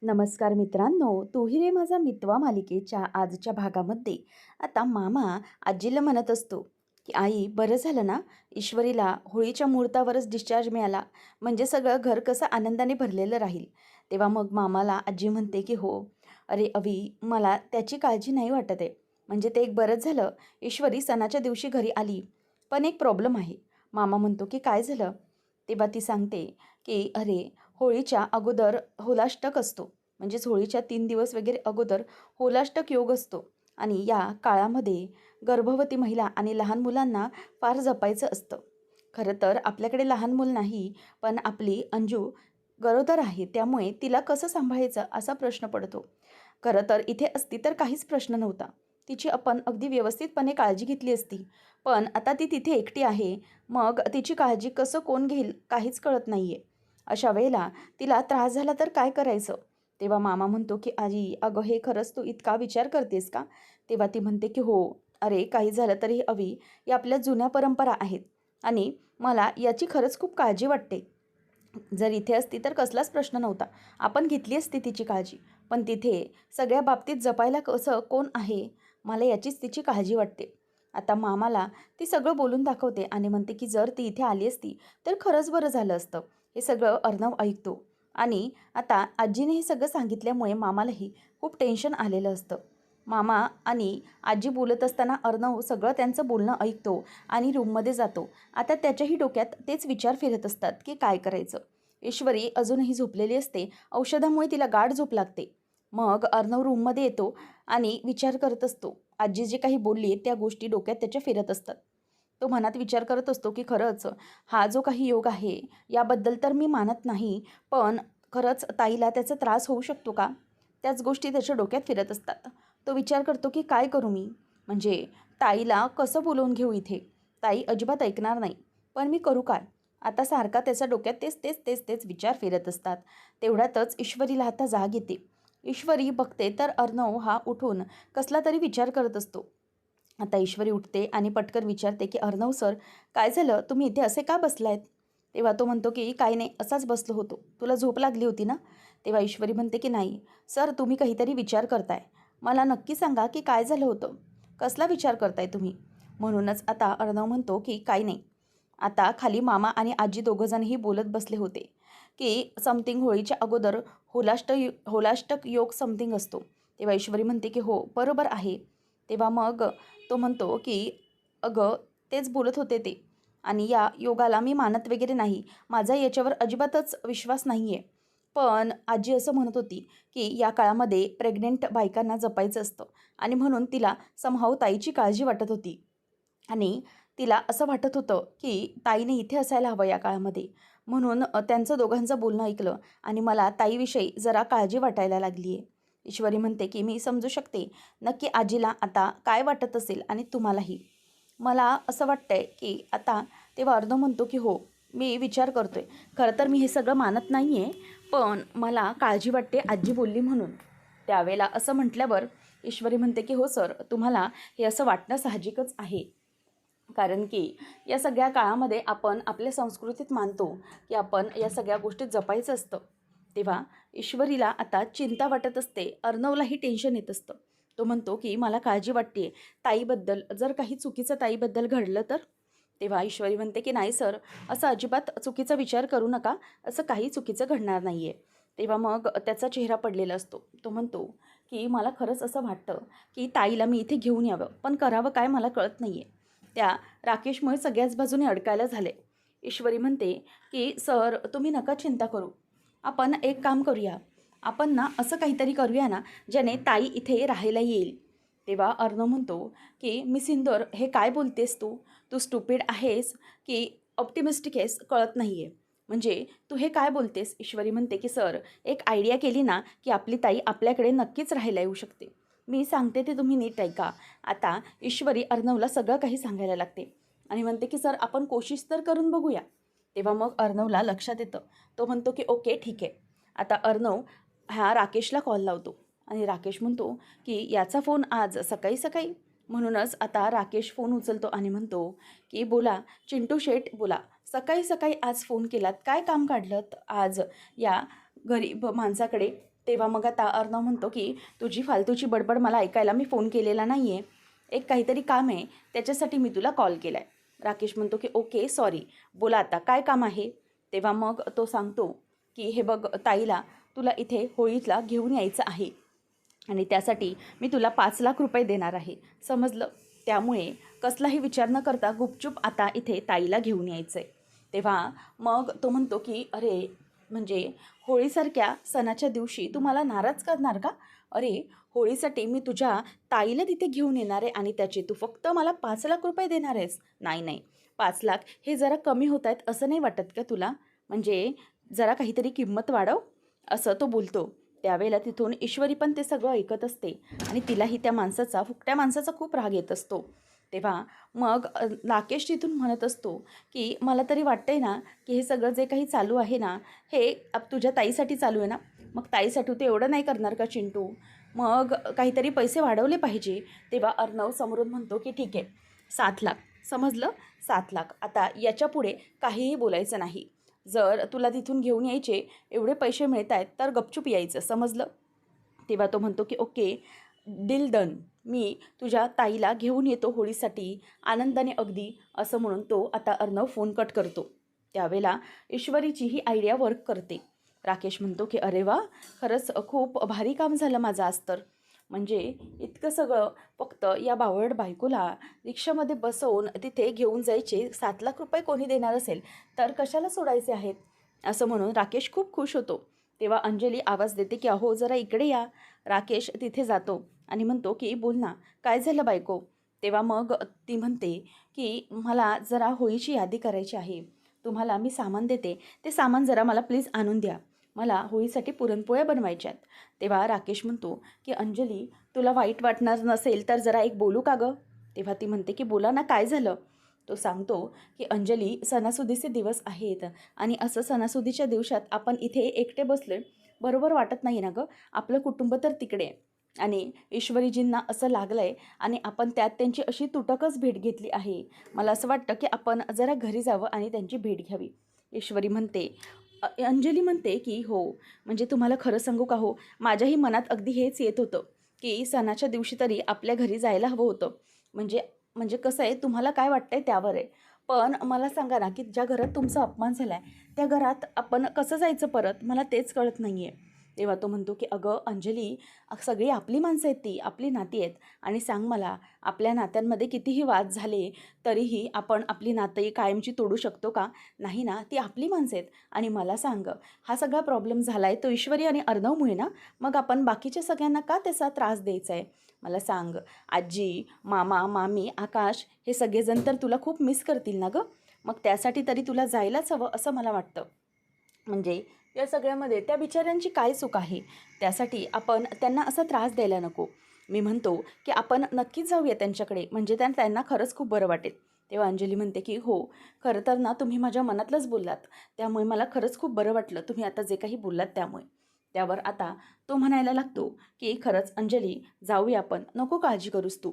नमस्कार मित्रांनो, तूही रे माझा मितवा मालिकेच्या आजच्या भागामध्ये आता मामा आजीला म्हणत असतो की आई बरं झालं ना, ईश्वरीला होळीच्या मुहूर्तावरच डिस्चार्ज मिळाला, म्हणजे सगळं घर कसं आनंदाने भरलेलं राहील. तेव्हा मग मामाला आजी म्हणते की हो, अरे अवी, मला त्याची काळजी नाही वाटत आहे. म्हणजे ते एक बरंच झालं, ईश्वरी सणाच्या दिवशी घरी आली. पण एक प्रॉब्लेम आहे. मामा म्हणतो की काय झालं? तेव्हा ती सांगते की अरे, होळीच्या अगोदर होलाष्टक असतो. म्हणजेच होळीच्या 3 दिवस वगैरे अगोदर होलाष्टक योग असतो आणि या काळामध्ये गर्भवती महिला आणि लहान मुलांना फार जपायचं असतं. खरं तर आपल्याकडे लहान मूल नाही, पण आपली अंजू गरोदर आहे, त्यामुळे तिला कसं सांभाळायचं असा प्रश्न पडतो. खरं तर इथे असती तर काहीच प्रश्न नव्हता. तिची आपण अगदी व्यवस्थितपणे काळजी घेतली असती. पण आता ती तिथे एकटी आहे, मग तिची काळजी कसं कोण घेईल काहीच कळत नाही आहे. अशा वेळेला तिला त्रास झाला तर काय करायचं? तेव्हा मामा म्हणतो की "आजी, अगं हे खरंच तू इतका विचार करतेस का?" तेव्हा ती म्हणते की "हो, अरे काही झालं तरी अवी, या आपल्या जुन्या परंपरा आहेत आणि मला याची खरंच खूप काळजी वाटते. जर इथे असती तर कसलाच प्रश्न नव्हता. आपण घेतली असती तिची काळजी. पण तिथे सगळ्या बाबतीत जपायला कसं कोण आहे? मला याचीच तिची काळजी वाटते." आता मामाला ती सगळं बोलून दाखवते आणि म्हणते की जर ती इथे आली असती तर खरंच बरं झालं असतं. हे सगळं अर्णव ऐकतो आणि आता आजीने हे सगळं सांगितल्यामुळे मामालाही खूप टेन्शन आलेलं असतं. मामा आणि आजी बोलत असताना अर्णव सगळं त्यांचं बोलणं ऐकतो आणि रूममध्ये जातो. आता त्याच्याही डोक्यात तेच विचार फिरत असतात की काय करायचं. ईश्वरी अजूनही झोपलेली असते. औषधामुळे तिला गाढ झोप लागते. मग अर्णव रूममध्ये येतो आणि विचार करत असतो. आजी जे काही बोलली त्या गोष्टी डोक्यात त्याच्या फिरत असतात. तो मनात विचार करत असतो की खरंच हा जो काही योग आहे याबद्दल तर मी मानत नाही, पण खरंच ताईला त्याचा त्रास होऊ शकतो का? त्याच गोष्टी त्याच्या डोक्यात फिरत असतात. तो विचार करतो की काय करू मी? म्हणजे ताईला कसं बोलवून घेऊ इथे? ताई अजिबात ऐकणार नाही. पण मी करू काय? आता सारखा त्याच्या डोक्यात तेच विचार फिरत असतात. तेवढ्यातच ईश्वरीला आता जाग येते. ईश्वरी बघते तर अर्णव हा उठून कसला तरी विचार करत असतो. आता ईश्वरी उठते आणि पटकन विचारते की "अर्णव सर, काय झालं? तुम्ही इथे असे का बसलायत?" तेव्हा तो म्हणतो की "काही नाही, असाच बसलो होतो. तुला झोप लागली होती ना?" तेव्हा ईश्वरी म्हणते की "नाही, सर तुम्ही काहीतरी विचार करताय. मला नक्की सांगा की काय झालं होतं? कसला विचार करताय तुम्ही?" म्हणूनच आता अर्णव म्हणतो की "काही नाही." आता खाली मामा आणि आजी दोघंजणही बोलत बसले होते की समथिंग होळीच्या अगोदर होलाष्टक योग समथिंग असतो. तेव्हा ईश्वरी म्हणते की "हो, बरोबर आहे." तेव्हा मग तो म्हणतो की "अगं, तेच बोलत होते ते आणि या योगाला मी मानत वगैरे नाही. माझा याच्यावर अजिबातच विश्वास नाही आहे. पण आजी असं म्हणत होती की या काळामध्ये प्रेग्नंट बायकांना जपायचं असतं आणि म्हणून तिला समहाऊ ताईची काळजी वाटत होती आणि तिला असं वाटत होतं की ताईने इथे असायला हवं या काळामध्ये. म्हणून त्यांचं दोघांचं बोलणं ऐकलं आणि मला ताईविषयी जरा काळजी वाटायला लागली आहे." ईश्वरी म्हणते की "मी समजू शकते नक्की आजीला आता काय वाटत असेल आणि तुम्हालाही. मला असं वाटतंय की आता." तेव्हा अर्णव म्हणतो की "हो, मी विचार करतोय. खरं तर मी हे सगळं मानत नाही आहे, पण मला काळजी वाटते आजी बोलली म्हणून." त्यावेळेला असं म्हटल्यावर ईश्वरी म्हणते की "हो सर, तुम्हाला हे असं वाटणं साहजिकच आहे. कारण की या सगळ्या काळामध्ये आपण आपल्या संस्कृतीत मानतो की आपण या सगळ्या गोष्टी जपायचं असतं." तेव्हा ईश्वरीला आता चिंता वाटत असते. अर्णवलाही टेन्शन येत असतं. तो म्हणतो की "मला काळजी वाटते ताईबद्दल. जर काही चुकीचं ताईबद्दल घडलं तर?" तेव्हा ईश्वरी म्हणते की "नाही सर, असं अजिबात चुकीचा विचार करू नका. असं काही चुकीचं घडणार नाही आहे." तेव्हा मग त्याचा चेहरा पडलेला असतो. तो म्हणतो की "मला खरंच असं वाटतं की ताईला मी इथे घेऊन यावं, पण करावं काय मला कळत नाही आहे. त्या राकेशमुळे सगळ्याच बाजूने अडकायला झाले." ईश्वरी म्हणते की "सर, तुम्ही नका चिंता करू. आपण एक काम करूया. आपण ना असं काहीतरी करूया ना, ज्याने ताई इथे राहायला येईल." तेव्हा अर्णव म्हणतो की "मिस इंदोर, हे काय बोलतेस तू? तू स्टुपिड आहेस की ऑप्टिमिस्टिक आहेस कळत नाही आहे. म्हणजे तू हे काय बोलतेस?" ईश्वरी म्हणते की "सर, एक आयडिया केली ना की आपली ताई आपल्याकडे नक्कीच राहायला येऊ शकते. मी सांगते ते तुम्ही नीट ऐका." आता ईश्वरी अर्णवला सगळं काही सांगायला लागते आणि म्हणते की "सर, आपण कोशिश तर करून बघूया." तेव्हा मग अर्णवला लक्षात येतं. तो म्हणतो की "ओके, ठीक आहे." आता अर्णव हा राकेशला कॉल लावतो आणि राकेश म्हणतो की "याचा फोन आज सकाळी सकाळी?" म्हणूनच आता राकेश फोन उचलतो आणि म्हणतो की "बोला चिंटू शेठ, बोला. सकाळी सकाळी आज फोन केलात, काय काम काढलंत आज या गरीब माणसाकडे?" तेव्हा मग आता अर्णव म्हणतो की तुझी फालतूची बडबड मला ऐकायला मी फोन केलेला नाही आहे. एक काहीतरी काम आहे त्याच्यासाठी मी तुला कॉल केला आहे. राकेश म्हणतो की ओके सॉरी, बोला आता काय काम आहे. तेव्हा मग तो सांगतो की हे बघ ताईला तुला इथे होळीला घेऊन यायचं आहे आणि त्यासाठी मी तुला 5 लाख रुपये देणार आहे, समजलं. त्यामुळे कसलाही विचार न करता गुपचूप आता इथे ताईला घेऊन यायचं आहे. तेव्हा मग तो म्हणतो की अरे म्हणजे होळीसारख्या सणाच्या दिवशी तू मला नाराज करणार का. अरे होळीसाठी मी तुझ्या ताईला तिथे घेऊन येणार आहे आणि त्याचे तू फक्त मला 5 लाख रुपये देणार आहेस. नाही नाही, 5 लाख हे जरा कमी होत आहेत असं नाही वाटत का तुला. म्हणजे जरा काहीतरी किंमत वाढव, असं तो बोलतो. त्यावेळेला तिथून ईश्वरी पण ते सगळं ऐकत असते आणि तिलाही त्या माणसाचा फुकट्या माणसाचा खूप राग येत असतो. तेव्हा मग राकेश तिथून म्हणत असतो की मला तरी वाटतंय ना की हे सगळं जे काही चालू आहे ना हे तुझ्या ताईसाठी चालू आहे ना. मग ताईसाठी ते एवढं नाही करणार का चिंटू, मग काहीतरी पैसे वाढवले पाहिजे. तेव्हा अर्णव समोरून म्हणतो की ठीक आहे 7 लाख, समजलं, 7 लाख. आता याच्यापुढे काहीही बोलायचं नाही. जर तुला तिथून घेऊन यायचे एवढे पैसे मिळत आहेत तर गपचूप यायचं, समजलं. तेव्हा तो म्हणतो की ओके डील डन, मी तुझ्या ताईला घेऊन येतो होळीसाठी आनंदाने अगदी, असं म्हणून तो आता अर्णव फोन कट करतो. त्यावेळेला ईश्वरीची ही आयडिया वर्क करते. राकेश म्हणतो की अरे वा, खरंच खूप भारी काम झालं माझं आज तर. म्हणजे इतकं सगळं फक्त या बावळट बायकोला रिक्षामध्ये बसवून तिथे घेऊन जायचे 7 लाख रुपये कोणी देणार असेल तर कशाला सोडायचे आहेत, असं म्हणून राकेश खूप खुश होतो. तेव्हा अंजली आवाज देते की अहो जरा इकडे या. राकेश तिथे जातो आणि म्हणतो की बोल ना, काय झालं बायको. तेव्हा मग ती म्हणते की मला जरा होळीची यादी करायची आहे, तुम्हाला मी सामान देते, ते सामान जरा मला प्लीज आणून द्या, मला होळीसाठी पुरणपोळ्या बनवायच्यात. तेव्हा राकेश म्हणतो की अंजली तुला वाईट वाटणार नसेल तर जरा एक बोलू का गं. तेव्हा ती म्हणते की बोला ना, काय झालं. तो सांगतो की अंजली सणासुदीचे दिवस आहेत आणि असं सणासुदीच्या दिवसात आपण इथे एकटे बसले बरोबर वाटत नाही ना गं. आपलं कुटुंब तर तिकडे आहे आणि ईश्वरीजींना असं लागलं आहे आणि आपण त्यात त्यांची अशी तुटकच भेट घेतली आहे. मला असं वाटतं की आपण जरा घरी जावं आणि त्यांची भेट घ्यावी. ईश्वरी म्हणते अंजली म्हणते की हो, म्हणजे तुम्हाला खरं सांगू का हो, माझ्याही मनात अगदी हेच येत होतं की सणाच्या दिवशी तरी आपल्या घरी जायला हवं होतं. म्हणजे म्हणजे कसं आहे, तुम्हाला काय वाटतंय त्यावर आहे. पण मला सांगा ना की ज्या घरात तुमचा अपमान झाला आहे त्या घरात आपण कसं जायचं परत, मला तेच कळत नाही आहे. तेव्हा तो म्हणतो की अगं अंजली, सगळी आपली माणसं आहेत, ती आपली नाती आहेत आणि सांग मला, आपल्या नात्यांमध्ये कितीही वाद झाले तरीही आपण आपली नाती कायमची तोडू शकतो का. नाही ना, ती आपली माणसं आहेत. आणि मला सांग, हा सगळा प्रॉब्लेम झाला आहे तो ईश्वरी आणि अर्णवमुळे ना, मग आपण बाकीच्या सगळ्यांना का त्याचा त्रास द्यायचा आहे. मला सांग, आजी, मामा, मामी, आकाश हे सगळेजण तर तुला खूप मिस करतील ना गं. मग त्यासाठी तरी तुला जायलाच हवं असं मला वाटतं. म्हणजे या सगळ्यामध्ये त्या बिचाऱ्यांची काय चूक आहे, त्यासाठी आपण त्यांना असा त्रास द्यायला नको. मी म्हणतो की आपण नक्कीच जाऊया त्यांच्याकडे, म्हणजे त्यांना खरंच खूप बरं वाटेल. तेव्हा अंजली म्हणते की हो, खरं तर ना तुम्ही माझ्या मनातलंच बोललात, त्यामुळे मला खरंच खूप बरं वाटलं तुम्ही आता जे काही बोललात त्यामुळे. त्यावर आता तो म्हणायला लागतो की खरंच अंजली जाऊया आपण, नको काळजी करूस तू.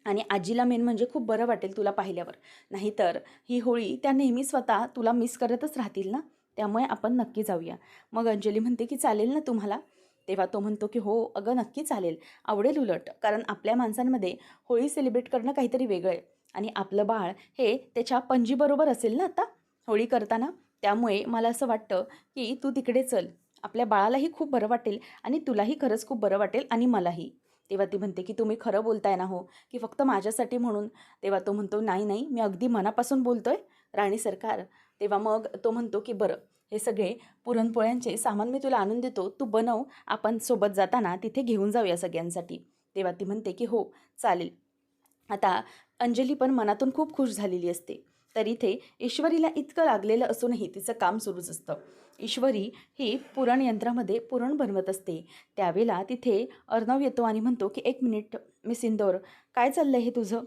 आणि आजीला मेन म्हणजे खूप बरं वाटेल तुला पाहिल्यावर. नाहीतर ही होळी त्या नेहमी स्वतः तुला मिस करतच राहतील ना, त्यामुळे आपण नक्की जाऊया. मग अंजली म्हणते की चालेल ना तुम्हाला. तेव्हा तो म्हणतो की हो अगं नक्की चालेल, आवडेल उलट, कारण आपल्या माणसांमध्ये होळी सेलिब्रेट करणं काहीतरी वेगळं आहे आणि आपलं बाळ हे त्याच्या पणजीबरोबर असेल ना आता होळी करताना. त्यामुळे मला असं वाटतं की तू तिकडे चल, आपल्या बाळालाही खूप बरं वाटेल आणि तुलाही खरंच खूप बरं वाटेल आणि मलाही. तेव्हा ती म्हणते की तुम्ही खरं बोलताय ना हो, की फक्त माझ्यासाठी म्हणून. तेव्हा तो म्हणतो नाही नाही, मी अगदी मनापासून बोलतोय राणी सरकार. तेव्हा मग तो म्हणतो की बरं, हे सगळे पुरणपोळ्यांचे सामान मी तुला आणून देतो, तू बनव, आपण सोबत जाताना तिथे घेऊन जाऊया सगळ्यांसाठी. तेव्हा ती म्हणते की हो चालेल. आता अंजली पण मनातून खूप खुश झालेली असते. तर इथे ईश्वरीला इतकं लागलेलं असूनही तिचं काम सुरूच असतं. ईश्वरी ही पुरण यंत्रामध्ये पुरण बनवत असते. त्यावेळेला तिथे अर्णव येतो आणि म्हणतो की एक मिनिट मिस इंदोर, काय चाललं आहे हे तुझं.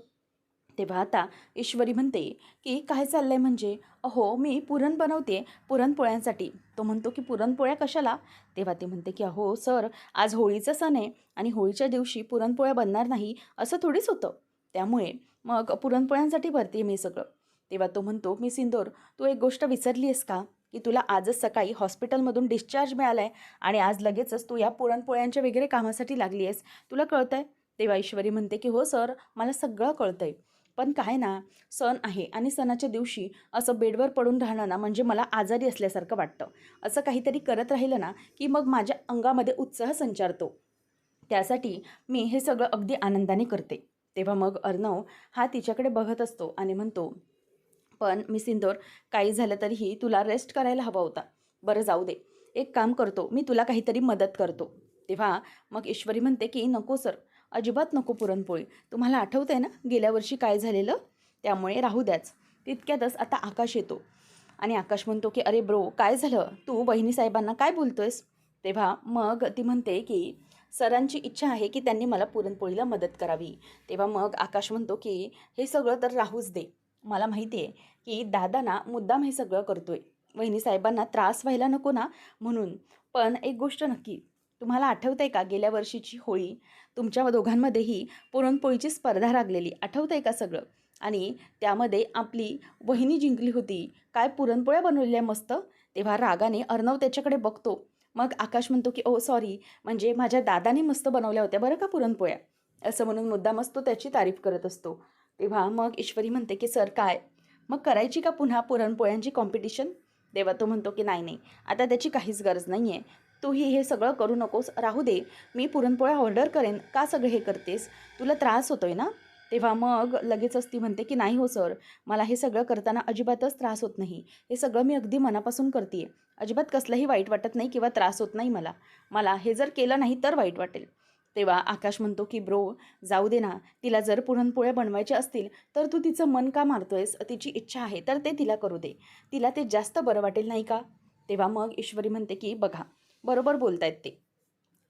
तेव्हा आता ईश्वरी म्हणते की काय चाललं आहे म्हणजे, अहो मी पुरण बनवते पुरणपोळ्यांसाठी. तो म्हणतो की पुरणपोळ्या कशाला. तेव्हा ते म्हणते की अहो सर, आज होळीचा सण आहे आणि होळीच्या दिवशी पुरणपोळ्या बनणार नाही असं थोडीच होतं, त्यामुळे मग पुरणपोळ्यांसाठी भरते मी सगळं. तेव्हा तो म्हणतो मिस इंदोर, तू एक गोष्ट विसरली आहेस का. की तुला आजच सकाळी हॉस्पिटलमधून डिस्चार्ज मिळाला आहे आणि आज लगेचच तू या पुरणपोळ्यांच्या वगैरे कामासाठी लागली आहेस, तुला कळतं आहे? तेव्हा ईश्वरी म्हणते की हो सर, मला सगळं कळतं आहे. पण काय ना, सण आहे आणि सणाच्या दिवशी असं बेडवर पडून राहणं ना, म्हणजे मला आजारी असल्यासारखं वाटतं. असं काहीतरी करत राहिलं ना, की मग माझ्या अंगामध्ये उत्साह संचारतो. त्यासाठी मी हे सगळं अगदी आनंदाने करते. तेव्हा मग अर्णव हा तिच्याकडे बघत असतो आणि म्हणतो, पण मिस इंदोर, काही झालं तरीही तुला रेस्ट करायला हवा होता. बरं जाऊ दे, एक काम करतो, मी तुला काहीतरी मदत करतो. तेव्हा मग ईश्वरी म्हणते की नको सर, अजिबात नको पुरणपोळी. तुम्हाला आठवतं आहे ना गेल्या वर्षी काय झालेलं? त्यामुळे राहू द्याच. तितक्यातच आता आकाश येतो आणि आकाश म्हणतो की अरे ब्रो, काय झालं? तू वहिनी साहेबांना काय बोलतोयस? तेव्हा मग ती म्हणते की सरांची इच्छा आहे की त्यांनी मला पुरणपोळीला मदत करावी. तेव्हा मग आकाश म्हणतो की हे सगळं तर राहूच दे. मला माहिती आहे की दादा ना मुद्दाम हे सगळं करतोय. वहिनी साहेबांना त्रास व्हायला नको ना म्हणून. पण एक गोष्ट नक्की, तुम्हाला आठवतंय का गेल्या वर्षीची होळी? तुमच्या दोघांमध्येही पुरणपोळीची स्पर्धा लागलेली. आठवतंय का सगळं? आणि त्यामध्ये आपली वहिनी जिंकली होती. काय पुरणपोळ्या बनवलेल्या मस्त. तेव्हा रागाने अर्णव त्याच्याकडे बघतो. मग आकाश म्हणतो की ओ सॉरी, म्हणजे माझ्या दादाने मस्त बनवल्या होत्या बरं का पुरणपोळ्या. असं म्हणून मुद्दामच तो त्याची तारीफ करत असतो. तेव्हा मग ईश्वरी म्हणते की सर काय, मग करायची का पुन्हा पुरणपोळ्यांची कॉम्पिटिशन? तेव्हा तो म्हणतो की नाही नाही, आता त्याची काहीच गरज नाही आहे. तूही हे सगळं करू नकोस, राहू दे. मी पुरणपोळ्या ऑर्डर करेन. का सगळं हे करतेस? तुला त्रास होतोय ना? तेव्हा मग लगेचच ती म्हणते की नाही हो सर, मला हे सगळं करताना अजिबातच त्रास होत नाही. हे सगळं मी अगदी मनापासून करते आहे. अजिबात कसलंही वाईट वाटत नाही किंवा त्रास होत नाही मला. मला हे जर केलं नाही तर वाईट वाटेल. तेव्हा आकाश म्हणतो की ब्रो, जाऊ दे ना. तिला जर पुरणपोळ्या बनवायच्या असतील तर तू तिचं मन का मारतोयस? तिची इच्छा आहे तर ते तिला करू दे. तिला ते जास्त बरं वाटेल नाही का? तेव्हा मग ईश्वरी म्हणते की बघा, बरोबर बोलतायत ते.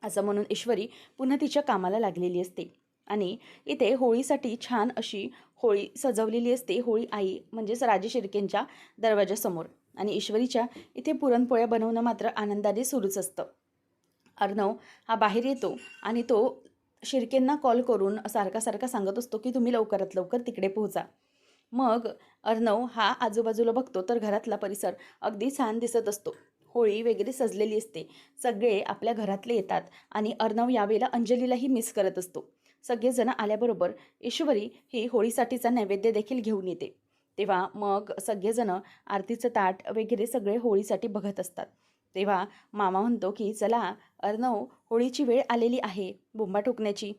असं म्हणून ईश्वरी पुन्हा तिच्या कामाला लागलेली असते. आणि इथे होळीसाठी छान अशी होळी सजवलेली असते. होळी आई म्हणजेच राजे शिर्केंच्या दरवाजासमोर. आणि ईश्वरीच्या इथे पुरणपोळ्या बनवणं मात्र आनंदाने सुरूच असतं. अर्णव हा बाहेर येतो आणि तो शिर्केंना कॉल करून सारखा सारखा सांगत असतो की तुम्ही लवकरात लवकर तिकडे पोहोचा. मग अर्णव हा आजूबाजूला बघतो तर घरातला परिसर अगदी छान दिसत असतो. होळी वगैरे सजलेली असते. सगळे आपल्या घरातले येतात आणि अर्णव यावेळेला अंजलीलाही मिस करत असतो. सगळेजण आल्याबरोबर ईश्वरी ही होळीसाठीचा नैवेद्य देखील घेऊन येते. तेव्हा मग सगळेजण आरतीचं ताट वगैरे सगळे होळीसाठी बघत असतात. तेव्हा मामा म्हणतो की चला अर्णव, होळीची वेळ आलेली आहे बुंबा ठोकण्याची.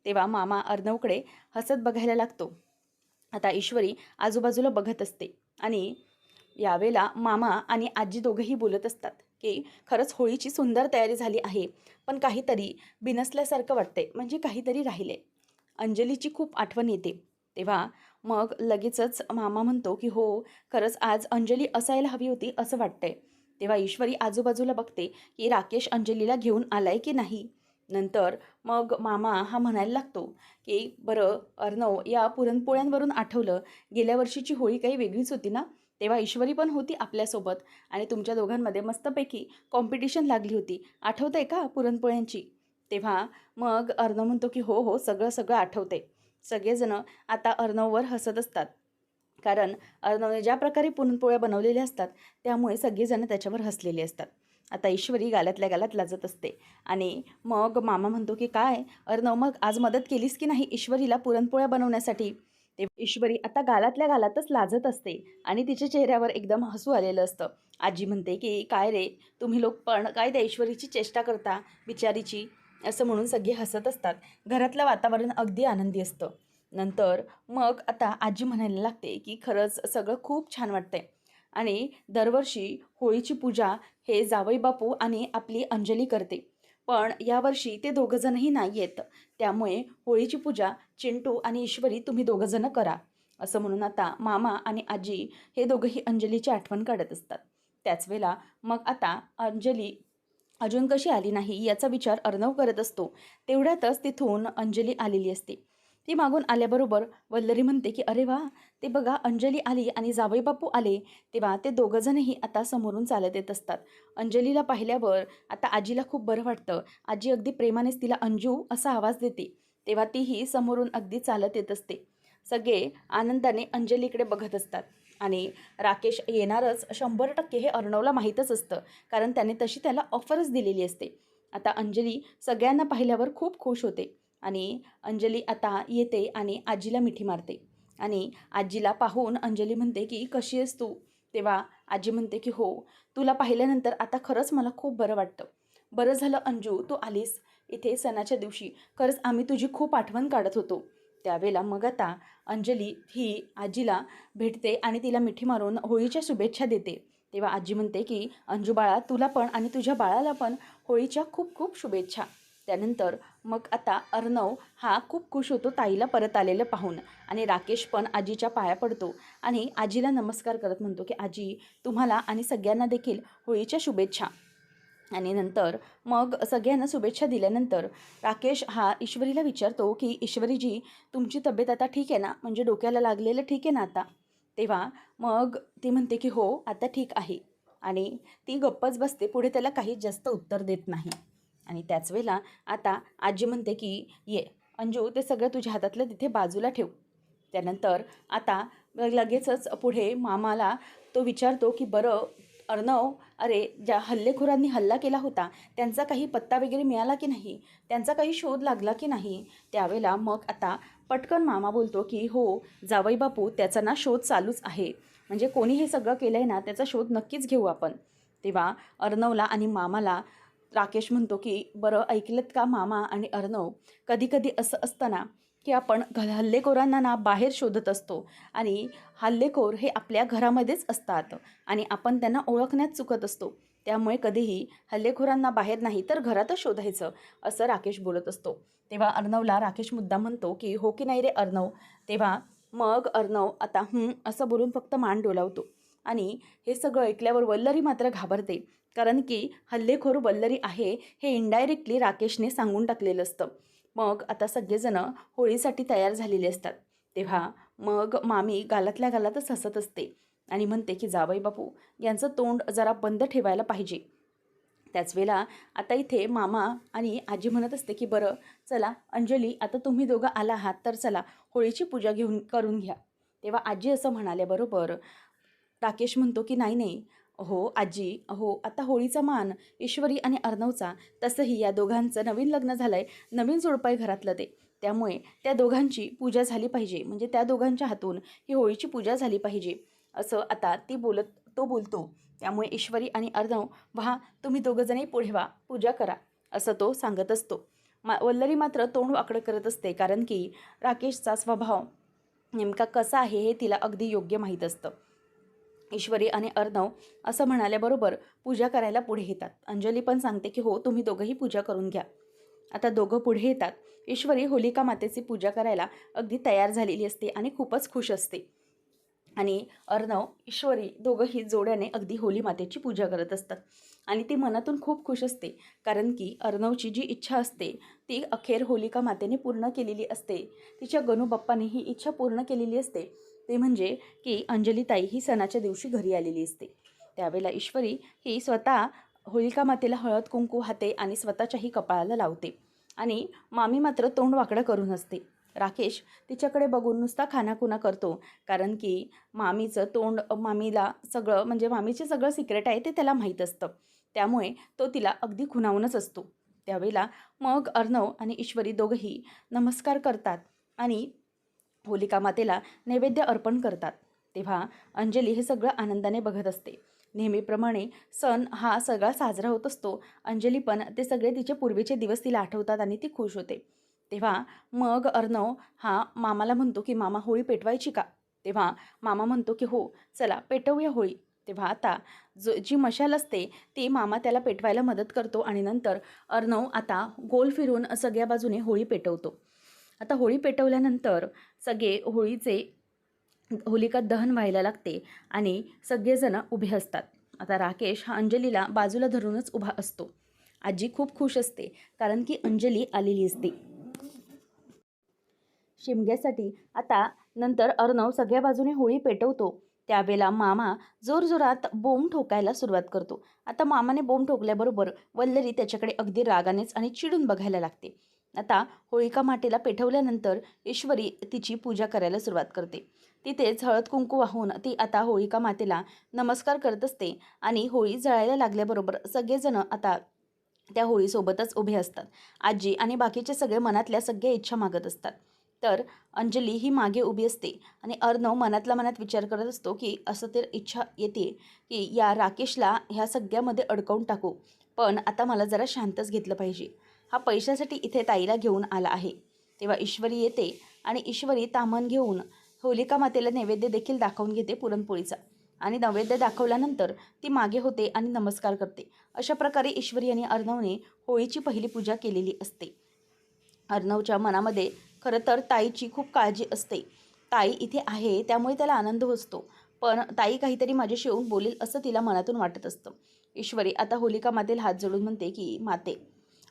तेव्हा मामा अर्णवकडे हसत बघायला लागतो. आता ईश्वरी आजूबाजूला बघत असते आणि यावेळेला मामा आणि आजी दोघंही बोलत असतात की खरंच होळीची सुंदर तयारी झाली आहे, पण काहीतरी बिनसल्यासारखं वाटतंय, म्हणजे काहीतरी राहिले. अंजलीची खूप आठवण येते. तेव्हा मग लगेचच मामा म्हणतो की हो, खरंच आज अंजली असायला हवी होती असं वाटतंय. तेव्हा ईश्वरी आजूबाजूला बघते की राकेश अंजलीला घेऊन आलाय की नाही. नंतर मग मामा हा म्हणायला लागतो की बरं अर्णव, या पुरणपोळ्यांवरून आठवलं, गेल्या वर्षीची होळी काही वेगळीच होती ना? तेव्हा ईश्वरी पण होती आपल्यासोबत आणि तुमच्या दोघांमध्ये मस्तपैकी कॉम्पिटिशन लागली होती. आठवतंय का पुरणपोळ्यांची? तेव्हा मग अर्णव म्हणतो की हो हो, सगळं सगळं आठवतंय. सगळेजणं आता अर्णववर हसत असतात. कारण अर्णवने ज्या प्रकारे पुरणपोळ्या बनवलेल्या असतात त्यामुळे सगळेजण त्याच्यावर हसलेले असतात. आता ईश्वरी गालातल्या गालात लाजत असते आणि मग मामा म्हणतो की काय अर्णव, मग आज मदत केलीस की नाही ईश्वरीला पुरणपोळ्या बनवण्यासाठी? ते ईश्वरी आता गालातल्या गालातच लाजत असते आणि तिच्या चेहऱ्यावर एकदम हसू आलेलं असतं. आजी म्हणते की काय रे, तुम्ही लोक पण काय त्या ईश्वरीची चेष्टा करता बिचारीची? असं म्हणून सगळे हसत असतात. घरातलं वातावरण अगदी आनंदी असतं. नंतर मग आता आजी म्हणायला लागते की खरंच सगळं खूप छान वाटतंय आणि दरवर्षी होळीची पूजा हे जावई बापू आणि आपली अंजली करते. पण यावर्षी ते दोघंजणही नाही आहेत. त्यामुळे होळीची पूजा चिंटू आणि ईश्वरी तुम्ही दोघंजणं करा. असं म्हणून आता मामा आणि आजी हे दोघंही अंजलीची आठवण काढत असतात. त्याच वेळेला मग आता अंजली अजून कशी आली नाही याचा विचार अर्णव करत असतो. तेवढ्यातच तिथून अंजली आलेली असते. ती मागून आल्याबरोबर वल्लरी म्हणते की अरे वा, ते बघा अंजली आली आणि जावई बापू आले. तेव्हा ते दोघंजणही आता समोरून चालत येत असतात. अंजलीला पाहिल्यावर आता आजीला खूप बरं वाटतं. आजी अगदी प्रेमानेच तिला अंजू असा आवाज देते. तेव्हा तीही समोरून अगदी चालत येत असते. सगळे आनंदाने अंजलीकडे बघत असतात आणि राकेश येणारच 100% हे अर्णवला माहीतच असतं, कारण त्याने तशी त्याला ऑफरच दिलेली असते. आता अंजली सगळ्यांना पाहिल्यावर खूप खुश होते आणि अंजली आता येते आणि आजीला मिठी मारते आणि आजीला पाहून अंजली म्हणते की कशी आहेस तू? तेव्हा आजी म्हणते की हो, तुला पाहिल्यानंतर आता खरंच मला खूप बरं वाटतं. बरं झालं अंजू तू आलीस इथे सणाच्या दिवशी. खरंच आम्ही तुझी खूप आठवण काढत होतो. त्यावेळेला मग आता अंजली ही आजीला भेटते आणि तिला मिठी मारून होळीच्या शुभेच्छा देते. तेव्हा आजी म्हणते की अंजू बाळा तुला पण आणि तुझ्या बाळाला पण होळीच्या खूप खूप शुभेच्छा. त्यानंतर मग आता अर्णव हा खूप खुश होतो ताईला परत आलेलं पाहून आणि राकेश पण आजीच्या पाया पडतो आणि आजीला नमस्कार करत म्हणतो की आजी तुम्हाला आणि सगळ्यांना देखील होळीच्या शुभेच्छा. आणि नंतर मग सगळ्यांना शुभेच्छा दिल्यानंतर राकेश हा ईश्वरीला विचारतो की ईश्वरीजी तुमची तब्येत आता ठीक आहे ना, म्हणजे डोक्याला लागलेलं ठीक आहे ना आता? तेव्हा मग ती म्हणते की हो आता ठीक आहे आणि ती गप्पच बसते, पुढे त्याला काही जास्त उत्तर देत नाही. आणि त्याच वेळेला आता आजी म्हणते की ये अंजू ते सगळं तुझ्या हातातलं तिथे बाजूला ठेव. त्यानंतर आता लगेचच पुढे मामाला तो विचारतो की बरं अर्णव, अरे ज्या हल्लेखोरांनी हल्ला केला होता त्यांचा काही पत्ता वगैरे मिळाला की नाही, त्यांचा काही शोध लागला की नाही? त्यावेळेला मग आता पटकन मामा बोलतो की हो जावई बापू त्याचा ना शोध चालूच आहे, म्हणजे कोणी हे सगळं केलं आहे ना त्याचा शोध नक्कीच घेऊ आपण. तेव्हा अर्णवला आणि मामाला राकेश म्हणतो की बरं ऐकलत का मामा आणि अर्णव, कधी कधी असं असतं ना की आपण हल्लेखोरांना ना बाहेर शोधत असतो आणि हल्लेखोर हे आपल्या घरामध्येच असतात आणि आपण त्यांना ओळखण्यात चुकत असतो. त्यामुळे कधीही हल्लेखोरांना बाहेर नाही तर घरातच शोधायचं, असं राकेश बोलत असतो. तेव्हा अर्णवला राकेश मुद्दाम म्हणतो की हो की नाही रे अर्णव? तेव्हा मग अर्णव आता असं बोलून फक्त मान डोलावतो आणि हे सगळं ऐकल्यावर वल्लरी मात्र घाबरते, कारण की हल्लेखोर वल्लरी आहे हे इनडायरेक्टली राकेशने सांगून टाकलेलं असतं. मग आता सगळेजणं होळीसाठी तयार झालेले असतात. तेव्हा मग मामी गालातल्या गालातच हसत असते आणि म्हणते की जावई बापू यांचं तोंड जरा बंद ठेवायला पाहिजे. त्याच वेळेला आता इथे मामा आणि आजी म्हणत असते की बरं चला अंजली आता तुम्ही दोघं आला आहात तर चला होळीची पूजा करून घ्या. तेव्हा आजी असं म्हणाल्याबरोबर राकेश म्हणतो की नाही नाही, हो आजी, हो आता होळीचा मान ईश्वरी आणि अर्णवचा, तसंही या दोघांचं नवीन लग्न झालं आहे, नवीन जोडपं आहे घरातलं ते, त्यामुळे त्या दोघांची पूजा झाली पाहिजे, म्हणजे त्या दोघांच्या हातून ही होळीची पूजा झाली पाहिजे असं आता तो बोलतो. त्यामुळे ईश्वरी आणि अर्णव व्हा तुम्ही दोघंजणही पुढे व्हा पूजा करा असं तो सांगत असतो. वल्लरी मात्र तोंड वाकडं करत असते, कारण की राकेशचा स्वभाव नेमका कसा आहे हे तिला अगदी योग्य माहीत असतं. ईश्वरी आणि अर्णव असं म्हणाल्याबरोबर पूजा करायला पुढे येतात. अंजली पण सांगते की हो तुम्ही दोघंही पूजा करून घ्या. आता दोघं पुढे येतात. ईश्वरी होलिका मातेची पूजा करायला अगदी तयार झालेली असते आणि खूपच खुश असते आणि अर्णव ईश्वरी दोघंही जोड्याने अगदी होली मातेची पूजा करत असतात आणि ती मनातून खूप खुश असते, कारण की अर्णवची जी इच्छा असते ती अखेर होलिका मातेने पूर्ण केलेली असते. तिच्या गणूबाप्पाने ही इच्छा पूर्ण केलेली असते, ते म्हणजे की अंजलीताई ही सणाच्या दिवशी घरी आलेली असते. त्यावेळेला ईश्वरी ही स्वतः होलिका मातेला हळद कुंकू हाते आणि स्वतःच्याही कपाळाला लावते आणि मामी मात्र तोंड वाकडं करून असते. राकेश तिच्याकडे बघून नुसता खानाखुना करतो, कारण की मामीचं तोंड मामीला सगळं म्हणजे मामीचे सगळं सिक्रेट आहे ते त्याला माहीत असतं, त्यामुळे तो तिला अगदी खुणावूनच असतो. त्यावेळेला मग अर्णव आणि ईश्वरी दोघंही नमस्कार करतात आणि होलिका मातेला नैवेद्य अर्पण करतात. तेव्हा अंजली हे सगळं आनंदाने बघत असते. नेहमीप्रमाणे सण हा सगळा साजरा होत असतो. अंजली पण ते सगळे तिचे पूर्वीचे दिवस तिला आठवतात आणि ती खुश होते. तेव्हा मग अर्णव हा मामाला म्हणतो की मामा होळी पेटवायची का? तेव्हा मामा म्हणतो की हो चला पेटवूया होळी. तेव्हा आता जी मशाल असते ती मामा त्याला पेटवायला मदत करतो आणि नंतर अर्णव आता गोल फिरून सगळ्या बाजूने होळी पेटवतो. आता होळी पेटवल्यानंतर सगळे होलिका दहन व्हायला लागते आणि सगळेजण उभे असतात. आता राकेश हा अंजलीला बाजूला धरूनच उभा असतो. आजी खूप खुश असते, कारण की अंजली आलेली असते शिमग्यासाठी. आता नंतर अर्णव सगळ्या बाजूने होळी पेटवतो. त्यावेळेला मामा जोरजोरात बोंब ठोकायला सुरुवात करतो. आता मामाने बोंब ठोकल्याबरोबर वल्लरी त्याच्याकडे अगदी रागानेच आणि चिडून बघायला लागते आता होळिका मातेला पेटवल्यानंतर ईश्वरी तिची पूजा करायला सुरुवात करते. तिथेच हळद कुंकू वाहून ती आता होळिका मातेला नमस्कार करत असते आणि होळी जळायला लागल्याबरोबर सगळेजण आता त्या होळीसोबतच उभे असतात. आजी आणि बाकीचे सगळे मनातल्या सगळ्या इच्छा मागत असतात. तर अंजली ही मागे उभी असते आणि अर्णव मनातल्या मनात विचार करत असतो की असं तर इच्छा येते की या राकेशला ह्या सगळ्यामध्ये अडकवून टाकू, पण आता मला जरा शांतच घेतलं पाहिजे. हा पैशासाठी इथे ताईला घेऊन आला आहे. तेव्हा ईश्वरी येते आणि ईश्वरी ताम्हण घेऊन होलिका मातेला नैवेद्य देखील दाखवून घेते पुरणपोळीचा आणि नैवेद्य दाखवल्यानंतर ती मागे होते आणि नमस्कार करते. अशा प्रकारे ईश्वरी आणि अर्णवने होळीची पहिली पूजा केलेली असते. अर्णवच्या मनामध्ये खरं तर ताईची खूप काळजी असते. ताई इथे आहे त्यामुळे त्याला आनंद असतो, पण ताई काहीतरी माझ्याशी येऊन बोलेल असं तिला मनातून वाटत असतं. ईश्वरी आता होलिका मातेला हात जोडून म्हणते की माते,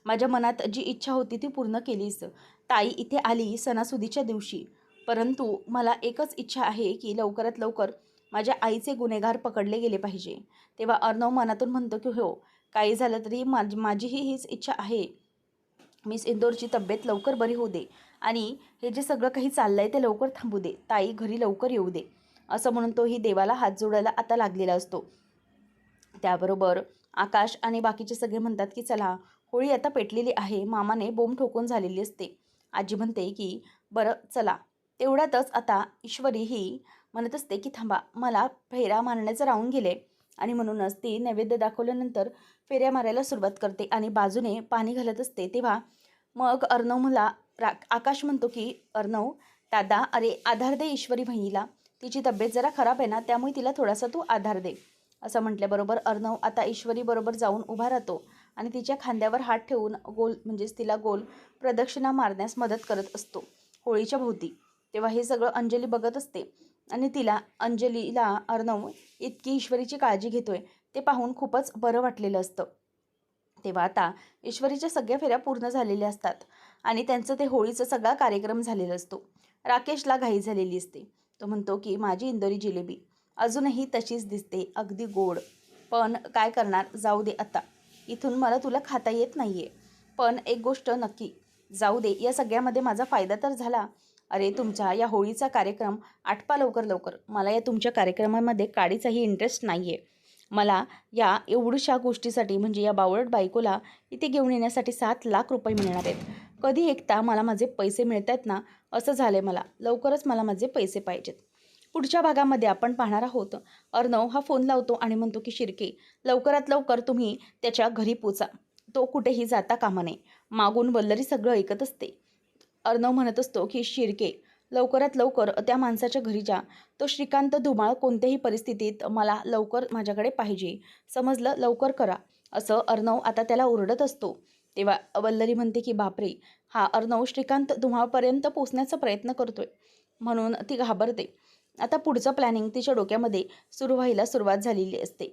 माझ्या मनात जी इच्छा होती ती पूर्ण केलीस. ताई इथे आली सणासुदीच्या दिवशी, परंतु मला एकच इच्छा आहे की लवकरात लवकर माझ्या आईचे गुन्हेगार पकडले गेले पाहिजे. तेव्हा अर्णव मनातून म्हणतो की हो, काही झालं तरी माझीही हीच इच्छा आहे. मिस इंदोरची तब्येत लवकर बरी होऊ दे आणि हे जे सगळं काही चाललं आहे ते लवकर थांबू दे. ताई घरी लवकर येऊ दे, असं म्हणून तोही देवाला हात जोडायला आता लागलेला असतो. त्याबरोबर आकाश आणि बाकीचे सगळे म्हणतात की चला, होळी आता पेटलेली आहे. मामाने बोंब ठोकून झालेली असते. आजी म्हणते की बरं चला. तेवढ्यातच आता ईश्वरी ही म्हणत असते की थांबा, मला फेरा मारण्याचं राहून गेले आणि म्हणूनच ती नैवेद्य दाखवल्यानंतर फेऱ्या मारायला सुरुवात करते आणि बाजूने पाणी घालत असते. तेव्हा मग अर्णव मला आकाश म्हणतो की अर्णव दादा, अरे आधार दे ईश्वरी बहिणीला, तिची तब्येत जरा खराब आहे ना, त्यामुळे तिला थोडासा तू आधार दे. असं म्हटल्याबरोबर अर्णव आता ईश्वरी बरोबर जाऊन उभा राहतो आणि तिच्या खांद्यावर हात ठेवून गोल म्हणजेच तिला गोल प्रदक्षिणा मारण्यास मदत करत असतो होळीच्या भोवती. तेव्हा हे सगळं अंजली बघत असते आणि अंजलीला अर्णव इतकी ईश्वरीची काळजी घेतोय ते पाहून खूपच बरं वाटलेलं असतं. तेव्हा आता ईश्वरीच्या सगळ्या फेऱ्या पूर्ण झालेल्या असतात आणि त्यांचं ते होळीचा सगळा कार्यक्रम झालेला असतो. राकेशला घाई झालेली असते. तो म्हणतो की माझी इंदोरी जिलेबी अजूनही तशीच दिसते, अगदी गोड. पण काय करणार, जाऊ दे आता. इथून मला तुला खाता येत नाही आहे. पण एक गोष्ट नक्की, जाऊ दे, या सगळ्यामध्ये माझा फायदा तर झाला. अरे तुमच्या या होळीचा कार्यक्रम आटपा लवकर लवकर. मला या तुमच्या कार्यक्रमामध्ये काडीचाही इंटरेस्ट नाही आहे. मला या एवढ्याशा गोष्टीसाठी म्हणजे या बावळट बायकोला इथे घेऊन येण्यासाठी 7 लाख रुपये मिळणार आहेत. कधी एकदा मला माझे पैसे मिळत आहेत ना, असं झालं आहे मला. लवकरच मला माझे पैसे पाहिजेत. पुढच्या भागामध्ये आपण पाहणार आहोत. अर्णव हा फोन लावतो आणि म्हणतो की शिर्के, लवकरात लवकर तुम्ही त्याच्या घरी पोचा. तो कुठेही जाता कामा नये. मागून वल्लरी सगळं ऐकत असते. अर्णव म्हणत असतो की शिर्के, लवकरात लवकर त्या माणसाच्या घरी जा. तो श्रीकांत धुमाळ कोणत्याही परिस्थितीत मला लवकर माझ्याकडे पाहिजे. समजलं, लवकर करा. असं अर्णव आता त्याला ओरडत असतो. तेव्हा वल्लरी म्हणते की बापरे, हा अर्णव श्रीकांत धुमाळपर्यंत पोचण्याचा प्रयत्न करतोय. म्हणून ती घाबरते. आता पुढचं प्लॅनिंग तिच्या डोक्यामध्ये सुरू व्हायला सुरुवात झालेली असते.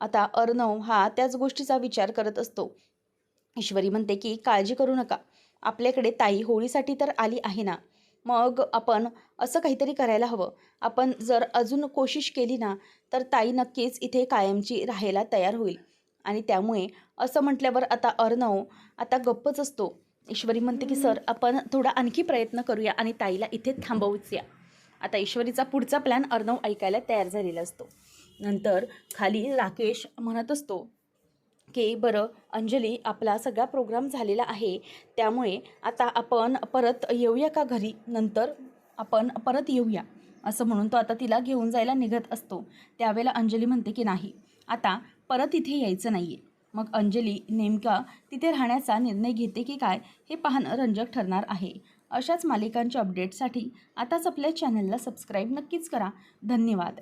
आता अर्णव हा त्याच गोष्टीचा विचार करत असतो. ईश्वरी म्हणते की काळजी करू नका, आपल्याकडे ताई होळीसाठी तर आली आहे ना, मग आपण असं काहीतरी करायला हवं. आपण जर अजून कोशिश केली ना, तर ताई नक्कीच इथे कायमची राहायला तयार होईल. आणि त्यामुळे असं म्हटल्यावर आता अर्णव आता गप्पच असतो. ईश्वरी म्हणते की सर, आपण थोडा आणखी प्रयत्न करूया आणि ताईला इथे थांबवूया. आता ईश्वरीचा पुढचा प्लॅन अर्णव ऐकायला तयार झालेला असतो. नंतर खाली राकेश म्हणत असतो की बरं अंजली, आपला सगळा प्रोग्राम झालेला आहे, त्यामुळे आता आपण परत येऊया का घरी, नंतर आपण परत येऊया. असं म्हणून तो आता तिला घेऊन जायला निघत असतो. त्यावेळेला अंजली म्हणते की नाही, आता परत इथे यायचं नाही आहे. मग अंजली नेमका तिथे राहण्याचा निर्णय घेते की काय, हे पाहणं रंजक ठरणार आहे. अशाच मालिकांच्या अपडेटसाठी आताच आपल्या चॅनलला सबस्क्राईब नक्कीच करा. धन्यवाद.